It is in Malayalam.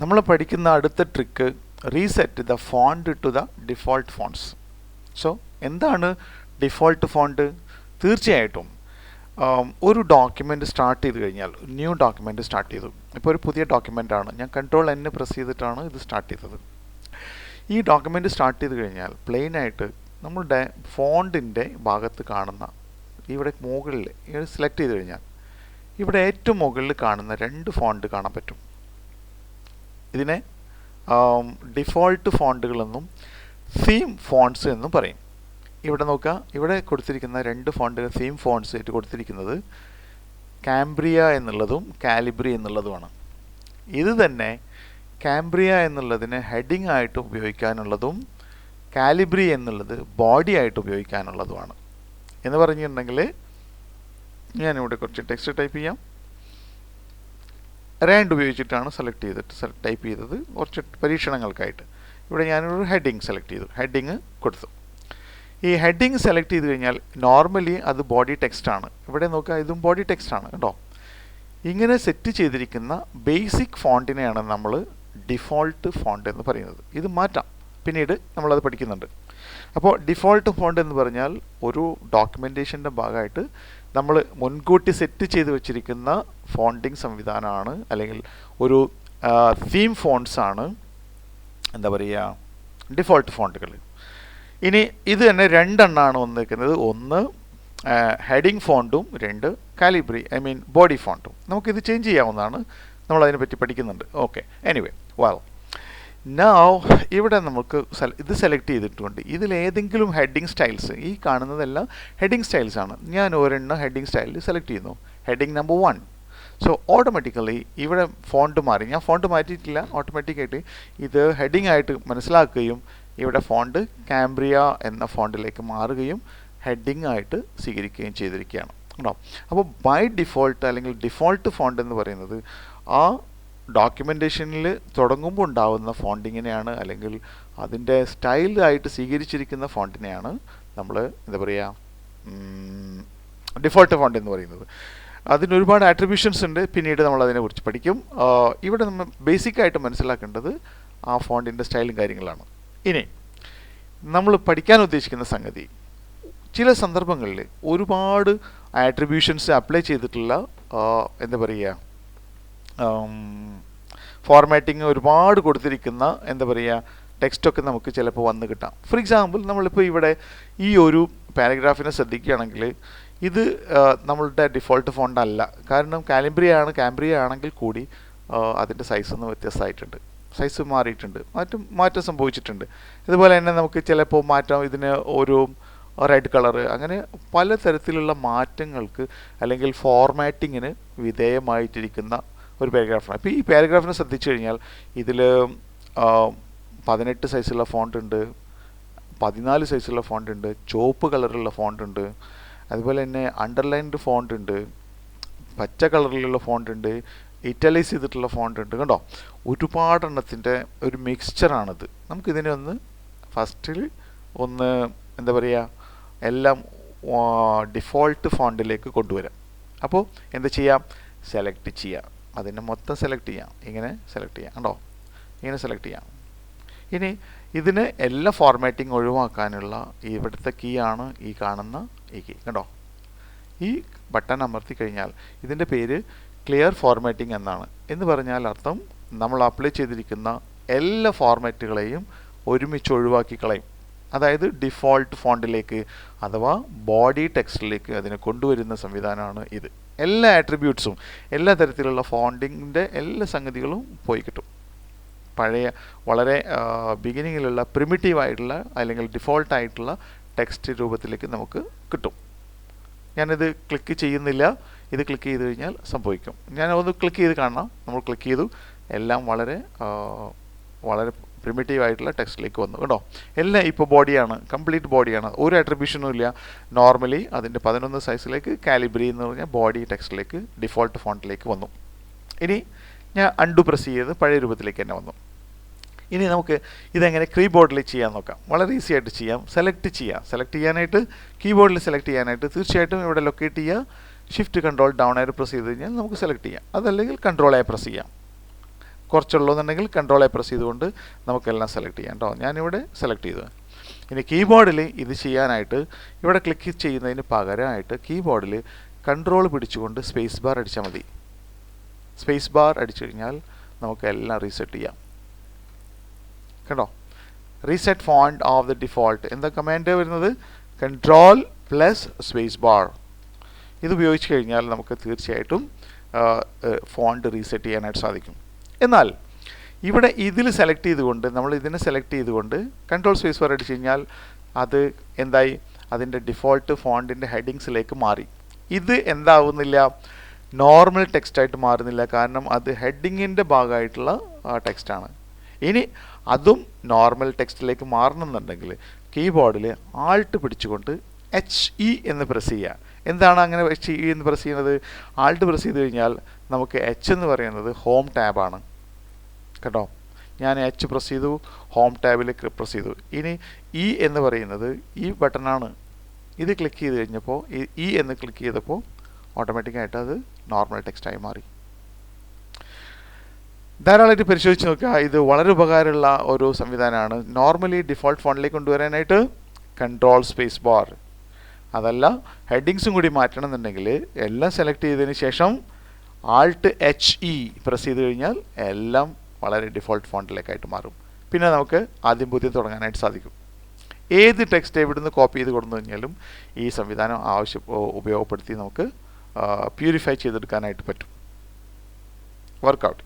നമ്മൾ പഠിക്കുന്ന അടുത്ത trick reset the font to the default fonts. So എന്താണ് ഡിഫോൾട്ട് ഫോണ്ട്? തീർച്ചയായിട്ടും ഒരു ഡോക്യുമെൻ്റ് സ്റ്റാർട്ട് ചെയ്ത് കഴിഞ്ഞാൽ, ന്യൂ ഡോക്യുമെൻ്റ് സ്റ്റാർട്ട് ചെയ്തു, ഇപ്പോൾ ഒരു പുതിയ ഡോക്യുമെൻ്റാണ്, ഞാൻ കൺട്രോൾ N പ്രസ് ചെയ്തിട്ടാണ് ഇത് സ്റ്റാർട്ട് ചെയ്തത്. ഈ ഡോക്യുമെൻ്റ് സ്റ്റാർട്ട് ചെയ്ത് കഴിഞ്ഞാൽ പ്ലെയിനായിട്ട് നമ്മളുടെ ഫോണ്ടിൻ്റെ ഭാഗത്ത് കാണുന്ന ഇവിടെ മുകളിൽ ഇവിടെ സെലക്ട് ചെയ്ത് കഴിഞ്ഞാൽ ഇവിടെ ഏറ്റവും മുകളിൽ കാണുന്ന രണ്ട് ഫോണ്ട് കാണാൻ പറ്റും. ഇതിനെ ഡിഫോൾട്ട് ഫോണ്ടുകളെന്നും തീം ഫോണ്ട്സ് എന്നും പറയും. ഇവിടെ നോക്കുക, ഇവിടെ കൊടുത്തിരിക്കുന്ന രണ്ട് ഫോണ്ടുകൾ തീം ഫോണ്ട്സ് ആയിട്ട് കൊടുത്തിരിക്കുന്നത് കാംബ്രിയ എന്നുള്ളതും കാലിബ്രി എന്നുള്ളതുമാണ്. ഇത് തന്നെ കാംബ്രിയ എന്നുള്ളതിന് ഹെഡിങ് ആയിട്ട് ഉപയോഗിക്കാനുള്ളതും കാലിബ്രി എന്നുള്ളത് ബോഡി ആയിട്ട് ഉപയോഗിക്കാനുള്ളതുമാണ്. എന്ന് പറഞ്ഞിട്ടുണ്ടെങ്കിൽ ഞാനിവിടെ കുറച്ച് ടെക്സ്റ്റ് ടൈപ്പ് ചെയ്യാം. റാൻഡ് ഉപയോഗിച്ചിട്ടാണ് ടൈപ്പ് ചെയ്തത് കുറച്ച് പരീക്ഷണങ്ങൾക്കായിട്ട്. ഇവിടെ ഞാനൊരു ഹെഡിങ് സെലക്ട് ചെയ്തു, ഹെഡിങ് കൊടുത്തു. ഈ ഹെഡിങ് സെലക്ട് ചെയ്ത് കഴിഞ്ഞാൽ നോർമലി അത് ബോഡി ടെക്സ്റ്റാണ്. ഇവിടെ നോക്കുക, ഇതും ബോഡി ടെക്സ്റ്റാണ് കേട്ടോ. ഇങ്ങനെ സെറ്റ് ചെയ്തിരിക്കുന്ന ബേസിക് ഫോണ്ടിനെയാണ് നമ്മൾ ഡിഫോൾട്ട് ഫോണ്ട് എന്ന് പറയുന്നത്. ഇത് മാറ്റാം, പിന്നീട് നമ്മളത് പഠിക്കുന്നുണ്ട്. അപ്പോൾ ഡിഫോൾട്ട് ഫോണ്ട് എന്ന് പറഞ്ഞാൽ ഒരു ഡോക്യുമെൻറ്റേഷൻ്റെ ഭാഗമായിട്ട് നമ്മൾ മുൻകൂട്ടി സെറ്റ് ചെയ്ത് വെച്ചിരിക്കുന്ന ഫോണ്ടിങ് സംവിധാനമാണ്, അല്ലെങ്കിൽ ഒരു തീം ഫോണ്ട്സ് ആണ് എന്താ പറയുക ഡിഫോൾട്ട് ഫോണ്ടുകൾ. ഇനി ഇത് തന്നെ രണ്ടെണ്ണമാണ് വന്നിരിക്കുന്നത്. ഒന്ന് ഹെഡിങ് ഫോണ്ടും, രണ്ട് കാലിബ്രി ബോഡി ഫോണ്ടും. നമുക്കിത് ചേഞ്ച് ചെയ്യാവുന്നതാണ്, നമ്മളതിനെപ്പറ്റി പഠിക്കുന്നുണ്ട്. ഓക്കെ, എനിവേ നൗ ഇവിടെ നമുക്ക് ഇത് സെലക്ട് ചെയ്തിട്ടുണ്ട്. ഇതിലേതെങ്കിലും ഹെഡിങ് സ്റ്റൈൽസ്, ഈ കാണുന്നതെല്ലാം ഹെഡിങ് സ്റ്റൈൽസ് ആണ്. ഞാൻ ഒരെണ്ണം ഹെഡിങ് സ്റ്റൈലിൽ സെലക്ട് ചെയ്യുന്നു, ഹെഡിങ് നമ്പർ 1. സോ ഓട്ടോമാറ്റിക്കലി ഇവിടെ ഫോണ്ട് മാറി. ഞാൻ ഫോണ്ട് മാറ്റിയിട്ടില്ല, ഓട്ടോമാറ്റിക്കായിട്ട് ഇത് ഹെഡിങ് ആയിട്ട് മനസ്സിലാക്കുകയും ഇവിടെ ഫോണ്ട് കാംബ്രിയ എന്ന ഫോണ്ടിലേക്ക് മാറുകയും ഹെഡിങ് ആയിട്ട് സ്വീകരിക്കുകയും ചെയ്തിരിക്കുകയാണ് കേട്ടോ. അപ്പോൾ ബൈ ഡിഫോൾട്ട് അല്ലെങ്കിൽ ഡിഫോൾട്ട് ഫോണ്ട് എന്ന് പറയുന്നത് ആ ഡോക്യുമെൻറ്റേഷനിൽ തുടങ്ങുമ്പോൾ ഉണ്ടാവുന്ന ഫോണ്ടിങ്ങിനെയാണ്, അല്ലെങ്കിൽ അതിൻ്റെ സ്റ്റൈലായിട്ട് സ്വീകരിച്ചിരിക്കുന്ന ഫോണ്ടിനെയാണ് നമ്മൾ എന്താ പറയുക ഡിഫോൾട്ട് ഫോണ്ട് എന്ന് പറയുന്നത്. അതിനൊരുപാട് ആട്രിബ്യൂഷൻസ് ഉണ്ട്, പിന്നീട് നമ്മൾ അതിനെക്കുറിച്ച് പഠിക്കും. ഇവിടെ നമ്മൾ ബേസിക്കായിട്ട് മനസ്സിലാക്കേണ്ടത് ആ ഫോണ്ടിൻ്റെ സ്റ്റൈലും കാര്യങ്ങളാണ്. ഇനി നമ്മൾ പഠിക്കാൻ ഉദ്ദേശിക്കുന്ന സംഗതി, ചില സന്ദർഭങ്ങളിൽ ഒരുപാട് ആട്രിബ്യൂഷൻസ് അപ്ലൈ ചെയ്തിട്ടുള്ള എന്താ പറയുക ഫോർമാറ്റിംഗ് ഒരുപാട് കൊടുത്തിരിക്കുന്ന എന്താ പറയുക ടെക്സ്റ്റൊക്കെ നമുക്ക് ചിലപ്പോൾ വന്ന് കിട്ടാം. ഫോർ എക്സാമ്പിൾ, നമ്മളിപ്പോൾ ഇവിടെ ഈ ഒരു പാരഗ്രാഫിനെ ശ്രദ്ധിക്കുകയാണെങ്കിൽ ഇത് നമ്മളുടെ ഡിഫോൾട്ട് ഫോണ്ട് അല്ല. കാരണം കാംബ്രിയ ആണെങ്കിൽ കൂടി അതിൻ്റെ സൈസ് ഒന്ന് വ്യത്യസ്തമായിട്ടുണ്ട്, സൈസ് മാറിയിട്ടുണ്ട്, മാറ്റം സംഭവിച്ചിട്ടുണ്ട്. ഇതുപോലെ തന്നെ നമുക്ക് ചിലപ്പോൾ മാറ്റം ഇതിന് ഒരു റെഡ് കളറ്, അങ്ങനെ പലതരത്തിലുള്ള മാറ്റങ്ങൾക്ക് അല്ലെങ്കിൽ ഫോർമാറ്റിങ്ങിന് വിധേയമായിട്ടിരിക്കുന്ന ഒരു പാരഗ്രാഫാണ്. അപ്പോൾ ഈ പാരഗ്രാഫിനെ ശ്രദ്ധിച്ചു കഴിഞ്ഞാൽ ഇതിൽ 18 സൈസുള്ള ഫോണ്ട് ഉണ്ട്, 14 സൈസുള്ള ഫോണ്ട് ഉണ്ട്, ചുവപ്പ് കളറുള്ള ഫോണ്ട് ഉണ്ട്, അതുപോലെ തന്നെ അണ്ടർലൈൻഡ് ഫോണ്ട് ഉണ്ട്, പച്ച കളറിലുള്ള ഫോണ്ട് ഉണ്ട്, ഇറ്റലൈസ് ചെയ്തിട്ടുള്ള ഫോണ്ട് ഉണ്ട് കേട്ടോ. ഒരുപാടെണ്ണത്തിൻ്റെ ഒരു മിക്സ്ചറാണിത്. നമുക്കിതിനെ ഒന്ന് ഫസ്റ്റിൽ ഒന്ന് എന്താ പറയുക എല്ലാം ഡിഫോൾട്ട് ഫോണ്ടിലേക്ക് കൊണ്ടുവരാം. അപ്പോൾ എന്താ ചെയ്യാം, സെലക്ട് ചെയ്യാം, അതിനെ മൊത്തം സെലക്ട് ചെയ്യാം, ഇങ്ങനെ സെലക്ട് ചെയ്യാം കേട്ടോ, ഇങ്ങനെ സെലക്ട് ചെയ്യാം. ഇനി ഇതിന് എല്ലാ ഫോർമാറ്റിംഗ് ഒഴിവാക്കാനുള്ള ഇവിടുത്തെ കീ ആണ് ഈ കാണുന്ന ഈ കീ കേട്ടോ. ഈ ബട്ടൺ അമർത്തി കഴിഞ്ഞാൽ ഇതിൻ്റെ പേര് ക്ലിയർ ഫോർമാറ്റിംഗ് എന്നാണ്. എന്ന് പറഞ്ഞാൽ അർത്ഥം നമ്മൾ അപ്ലൈ ചെയ്തിരിക്കുന്ന എല്ലാ ഫോർമാറ്റുകളെയും ഒരുമിച്ച് ഒഴിവാക്കി കളയും. അതായത് ഡിഫോൾട്ട് ഫോണ്ടിലേക്ക് അഥവാ ബോഡി ടെക്സ്റ്റിലേക്ക് അതിനെ കൊണ്ടുവരുന്ന സംവിധാനമാണ് ഇത്. എല്ലാ ആട്രിബ്യൂട്ട്സും, എല്ലാ തരത്തിലുള്ള ഫോണ്ടിങ്ങിൻ്റെ എല്ലാ സംഗതികളും പോയി കിട്ടും. പഴയ വളരെ ബിഗിനിങ്ങിലുള്ള പ്രിമിറ്റീവായിട്ടുള്ള അല്ലെങ്കിൽ ഡിഫോൾട്ടായിട്ടുള്ള ടെക്സ്റ്റ് രൂപത്തിലേക്ക് നമുക്ക് കിട്ടും. ഞാനിത് ക്ലിക്ക് ചെയ്യുന്നില്ല, ഇത് ക്ലിക്ക് ചെയ്ത് കഴിഞ്ഞാൽ സംഭവിക്കും. ഞാൻ ഒന്ന് ക്ലിക്ക് ചെയ്ത് കാണാം, നമ്മൾ ക്ലിക്ക് ചെയ്തു, എല്ലാം വളരെ പ്രിമിറ്റീവായിട്ടുള്ള ടെക്സ്റ്റിലേക്ക് വന്നു കേട്ടോ. എല്ലാം ഇപ്പോൾ ബോഡിയാണ്, കംപ്ലീറ്റ് ബോഡിയാണ്, ഒരു ആട്രിബ്യൂഷനും ഇല്ല. നോർമലി അതിൻ്റെ 11 സൈസിലേക്ക് കാലിബ്രി എന്ന് പറഞ്ഞാൽ ബോഡി ടെക്സ്റ്റിലേക്ക് ഡിഫോൾട്ട് ഫോണ്ടിലേക്ക് വന്നു. ഇനി ഞാൻ അൺഡു പ്രസ് ചെയ്ത് പഴയ രൂപത്തിലേക്ക് തന്നെ വന്നു. ഇനി നമുക്ക് ഇതെങ്ങനെ കീബോർഡിൽ ചെയ്യാൻ നോക്കാം. വളരെ ഈസി ആയിട്ട് ചെയ്യാം. സെലക്ട് ചെയ്യാനായിട്ട് കീബോർഡിൽ സെലക്ട് ചെയ്യാനായിട്ട് തീർച്ചയായിട്ടും ഇവിടെ ലൊക്കേറ്റ് ചെയ്യുക, ഷിഫ്റ്റ് കൺട്രോൾ ഡൗൺ ആയി പ്രസ് ചെയ്ത് കഴിഞ്ഞാൽ നമുക്ക് സെലക്ട് ചെയ്യാം. അതല്ലെങ്കിൽ കൺട്രോൾ ആയി പ്രസ് ചെയ്യാം. കുറച്ചുള്ളൂന്നുണ്ടെങ്കിൽ കൺട്രോൾ എ പ്രസ് ചെയ്തുകൊണ്ട് നമുക്കെല്ലാം സെലക്ട് ചെയ്യാം കേട്ടോ. ഞാനിവിടെ സെലക്ട് ചെയ്തു. ഇനി കീബോർഡിൽ ഇത് ചെയ്യാനായിട്ട് ഇവിടെ ക്ലിക്ക് ചെയ്യുന്നതിന് പകരമായിട്ട് കീബോർഡിൽ കൺട്രോൾ പിടിച്ചുകൊണ്ട് സ്പേസ് ബാർ അടിച്ചാൽ മതി. സ്പേസ് ബാർ അടിച്ചു കഴിഞ്ഞാൽ നമുക്ക് എല്ലാം റീസെറ്റ് ചെയ്യാം കേട്ടോ. Reset fond of the default എന്താ കമാൻഡ് വരുന്നത്? Control plus space bar. ഇത് ഉപയോഗിച്ച് കഴിഞ്ഞാൽ നമുക്ക് തീർച്ചയായിട്ടും ഫോണ്ട് റീസെറ്റ് ചെയ്യാനായിട്ട് സാധിക്കും. എന്നാൽ ഇവിടെ ഇതിൽ സെലക്ട് ചെയ്തുകൊണ്ട് നമ്മൾ ഇതിനെ സെലക്ട് ചെയ്തുകൊണ്ട് കൺട്രോൾ സ്പേസ് ബാർ അടിച്ചു കഴിഞ്ഞാൽ അത് എന്തായി? അതിൻ്റെ ഡിഫോൾട്ട് ഫോണ്ടിൻ്റെ ഹെഡിങ്സിലേക്ക് മാറി. ഇത് എന്താവുന്നില്ല? നോർമൽ ടെക്സ്റ്റായിട്ട് മാറുന്നില്ല. കാരണം അത് ഹെഡിങ്ങിൻ്റെ ഭാഗമായിട്ടുള്ള ടെക്സ്റ്റാണ്. ഇനി അതും നോർമൽ ടെക്സ്റ്റിലേക്ക് മാറണമെന്നുണ്ടെങ്കിൽ കീബോർഡിൽ ആൾട്ട് പിടിച്ചുകൊണ്ട് HE എന്ന് പ്രസ് ചെയ്യുക. എന്താണ് അങ്ങനെ HE എന്ന് പ്രസ് ചെയ്യുന്നത്? ആൾട്ട് പ്രസ് ചെയ്ത് കഴിഞ്ഞാൽ നമുക്ക് H എന്ന് പറയുന്നത് ഹോം ടാബാണ് കേട്ടോ. ഞാൻ H പ്രസ് ചെയ്തു, ഹോം ടാബിൽ പ്രസ് ചെയ്തു. ഇനി E എന്ന് പറയുന്നത് ഈ ബട്ടണാണ്. ഇത് ക്ലിക്ക് ചെയ്ത് കഴിഞ്ഞപ്പോൾ E എന്ന് ക്ലിക്ക് ചെയ്തപ്പോൾ ഓട്ടോമാറ്റിക്കായിട്ട് അത് നോർമൽ ടെക്സ്റ്റായി മാറി. ധാരാളമായിട്ട് പരിശോധിച്ച് നോക്കുക. ഇത് വളരെ ഉപകാരമുള്ള ഒരു സംവിധാനമാണ്. നോർമലി ഡിഫോൾട്ട് ഫോണ്ടിലേക്ക് കൊണ്ടുവരാനായിട്ട് കൺട്രോൾ സ്പേസ് ബാർ, അതല്ല ഹെഡിങ്സും കൂടി മാറ്റണം എന്നുണ്ടെങ്കിൽ എല്ലാം സെലക്ട് ചെയ്തതിന് ശേഷം ആൾട്ട് HE പ്രസ് ചെയ്ത് കഴിഞ്ഞാൽ എല്ലാം വളരെ ഡിഫോൾട്ട് ഫോണ്ടിലേക്കായിട്ട് മാറും. പിന്നെ നമുക്ക് ആദ്യം പുതിയ തുടങ്ങാനായിട്ട് സാധിക്കും. ഏത് ടെക്സ്റ്റ് എവിടുന്ന് കോപ്പി ചെയ്ത് കൊടുത്തു കഴിഞ്ഞാലും ഈ സംവിധാനം ഉപയോഗപ്പെടുത്തി നമുക്ക് പ്യൂരിഫൈ ചെയ്തെടുക്കാനായിട്ട് പറ്റും. വർക്കൗട്ട്